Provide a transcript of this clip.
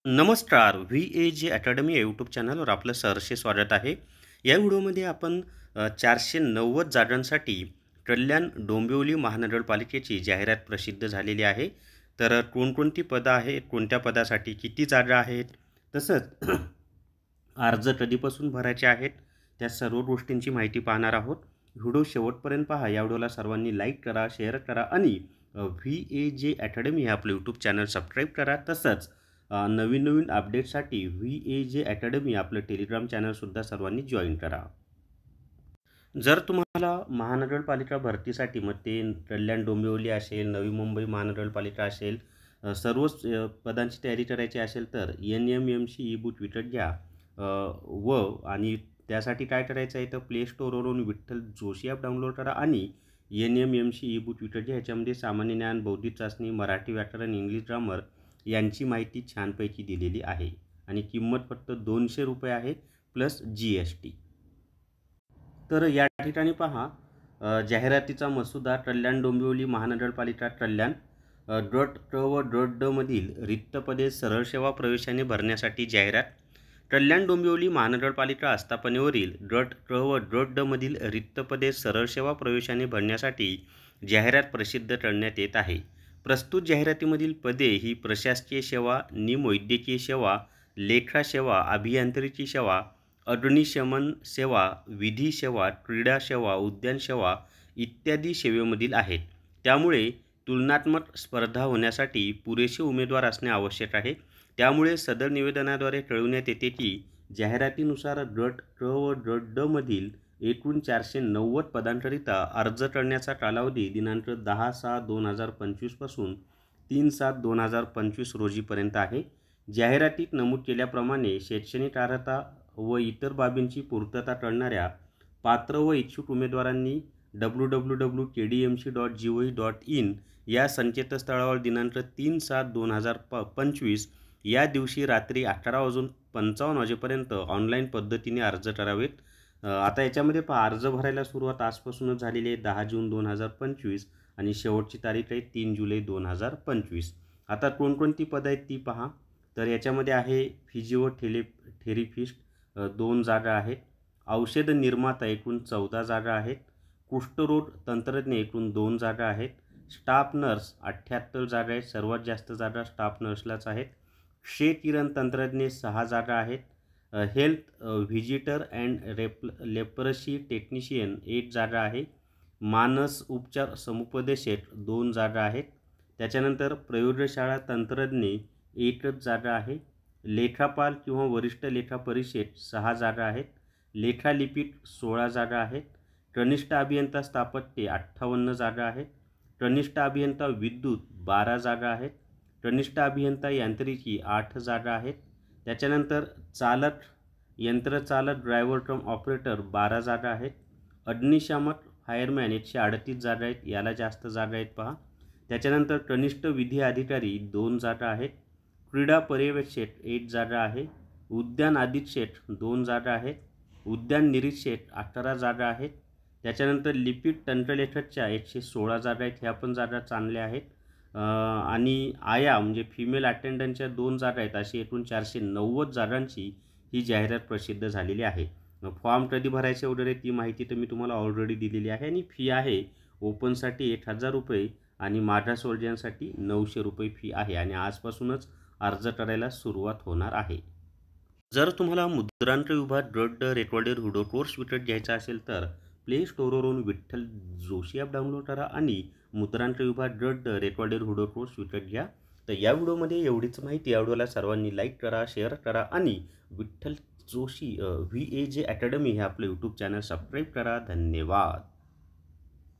नमस्कार. VAG academy या YouTube चॅनलवर आपलं सहर्ष स्वागत आहे. या व्हिडिओमध्ये आपण 490 जागांसाठी कल्याण डोंबिवली महानगरपालिकेची जाहिरात प्रसिद्ध झालेली आहे. तर कोणकोणती पदं आहेत, कोणत्या पदासाठी किती जागा आहेत, तसंच अर्ज कधीपासून भरायचे आहेत, त्या सर्व गोष्टींची माहिती पाहणार आहोत. व्हिडिओ शेवटपर्यंत पहा. या व्हिडिओला सर्वांनी लाईक करा, शेअर करा आणि VAG अकॅडमी हे आपलं यूट्यूब चॅनल सबस्क्राईब करा. तसंच नवीन अपडेटसाठी VAG अकॅडमी आपलं टेलिग्राम चॅनलसुद्धा सर्वांनी जॉईन करा. जर तुम्हाला महानगरपालिका भरतीसाठी मग ते कल्याण डोंबिवली असेल, नवी मुंबई महानगरपालिका असेल, सर्वच पदांची तयारी करायची असेल तर NMMC ई बुक विकत घ्या. आणि त्यासाठी काय करायचं आहे तर प्ले स्टोअरवरून विठ्ठल जोशी ॲप डाउनलोड करा आणि NMMC ई बुक विकत घ्या. ह्याच्यामध्ये सामान्य ज्ञान, बौद्धिक चाचणी, मराठी व्याकरण, इंग्लिश ग्रामर यांची माहिती छानपैकी दिलेली आहे आणि किंमत फक्त ₹200 आहे प्लस GST. तर या ठिकाणी पहा, जाहिरातीचा मसुदा कल्याण डोंबिवली महानगरपालिका कल्याण गट क व गट ड मधील रिक्त पदे सरळ सेवा प्रवेशाने भरण्यासाठी जाहिरात. कल्याण डोंबिवली महानगरपालिका आस्थापनेवरील गट क व गट ड मधील रिक्त पदे सरळ सेवा प्रवेशाने भरण्यासाठी जाहिरात प्रसिद्ध करण्यात येत आहे. प्रस्तुत जाहिरातीमधील पदे ही प्रशासकीय सेवा, निमवैद्यकीय सेवा, लेखा सेवा, अभियांत्रिकी सेवा, अग्निशमन सेवा, विधी सेवा, क्रीडा सेवा, उद्यान सेवा इत्यादी सेवेमधील आहेत. त्यामुळे तुलनात्मक स्पर्धा होण्यासाठी पुरेसे उमेदवार असणे आवश्यक आहे. त्यामुळे सदर निवेदनाद्वारे कळविण्यात येते की जाहिरातीनुसार गट क व गट ड मधील एकूण 490 पदांकरिता अर्ज करण्याचा कालावधी दिनांक 10/6/2025 पासून 3/7/2025 रोजीपर्यंत आहे. जाहिरातीत नमूद केल्याप्रमाणे शैक्षणिक अर्हता व इतर बाबींची पूर्तता करणाऱ्या पात्र व इच्छुक उमेदवारांनी www.kdmc.gov.in या संकेतस्थळावर दिनांक 3/7/2025 या दिवशी रात्री 11:55 वाजेपर्यंत ऑनलाईन पद्धतीने अर्ज करावेत. आता याच्यामध्ये पहा, अर्ज भरायला सुरुवात आजपासूनच झालेली आहे 10 जून 2025 आणि शेवटची तारीख आहे 3 जुलै 2025. आता कोणकोणती पदं आहेत ती पहा. तर याच्यामध्ये आहे फिजिओथेरपिस्ट 2 जागा आहेत. औषध निर्माता एकूण 14 जागा आहेत. कुष्ठरोग तंत्रज्ञ एकूण 2 जागा आहेत. स्टाफ नर्स 78 जागा आहेत. सर्वात जास्त जागा स्टाफ नर्सलाच आहेत. क्षयकिरण तंत्रज्ञ 6 जागा आहेत. Health visitor and leprosy technician 1 जागा आहे. मानस उपचार समुपदेशक 2 जागा आहेत. त्याच्यानंतर प्रयोगशाळा तंत्रज्ञ 1च जागा आहे. लेखापाल किंवा वरिष्ठ लेखा परीक्षक 6 जागा आहेत. लेखालिपिक 16 जागा आहेत. कनिष्ठ अभियंता स्थापत्य 58 जागा आहेत. कनिष्ठ अभियंता विद्युत 12 जागा आहेत. कनिष्ठ अभियंता यांत्रिकी 8 जागा आहेत. त्याच्यानंतर चालक, यंत्रचालक, ड्रायव्हर कम ऑपरेटर 12 जागा आहेत. अग्निशामक फायरमॅन 138 जागा आहेत. याला जास्त जागा आहेत पहा. त्याच्यानंतर कनिष्ठ विधी अधिकारी 2 जागा आहेत. क्रीडा पर्यवेक्षक 1 जागा आहे. उद्यान अधीक्षक 2 जागा आहेत. उद्यान निरीक्षक 18 जागा आहेत. त्याच्यानंतर लिपिक तंत्रलेखकच्या 116 जागा आहेत. ह्या पण जागा चांगल्या आहेत. आणि आया म्हणजे फिमेल अटेंडंटच्या 2 जागा आहेत. अशी एकूण 490 जागांची ही जाहिरात प्रसिद्ध झालेली आहे. फॉर्म कधी भरायचे वगैरे ती माहिती तर मी तुम्हाला ऑलरेडी दिलेली आहे. आणि फी आहे ओपनसाठी ₹1000 आणि माझ्या सोल्जरसाठी ₹900 फी आहे आणि आजपासूनच अर्ज करायला सुरुवात होणार आहे. जर तुम्हाला मुद्रांक विभाग गट रेकॉर्डेड व्हिडिओ कोर्स विकत घ्यायचा असेल तर प्ले स्टोअरवरून विठ्ठल जोशी ॲप डाउनलोड करा आणि मुद्रांक विभाग गट रेकॉर्डेड व्हिडिओ कोर्स विकत घ्या. तर या व्हिडिओमध्ये एवढीच माहिती. या व्हिडिओला सर्वांनी लाईक करा, शेअर करा आणि विठ्ठल जोशी VAG अकॅडमी हे आपलं यूट्यूब चॅनल सबस्क्राईब करा. धन्यवाद.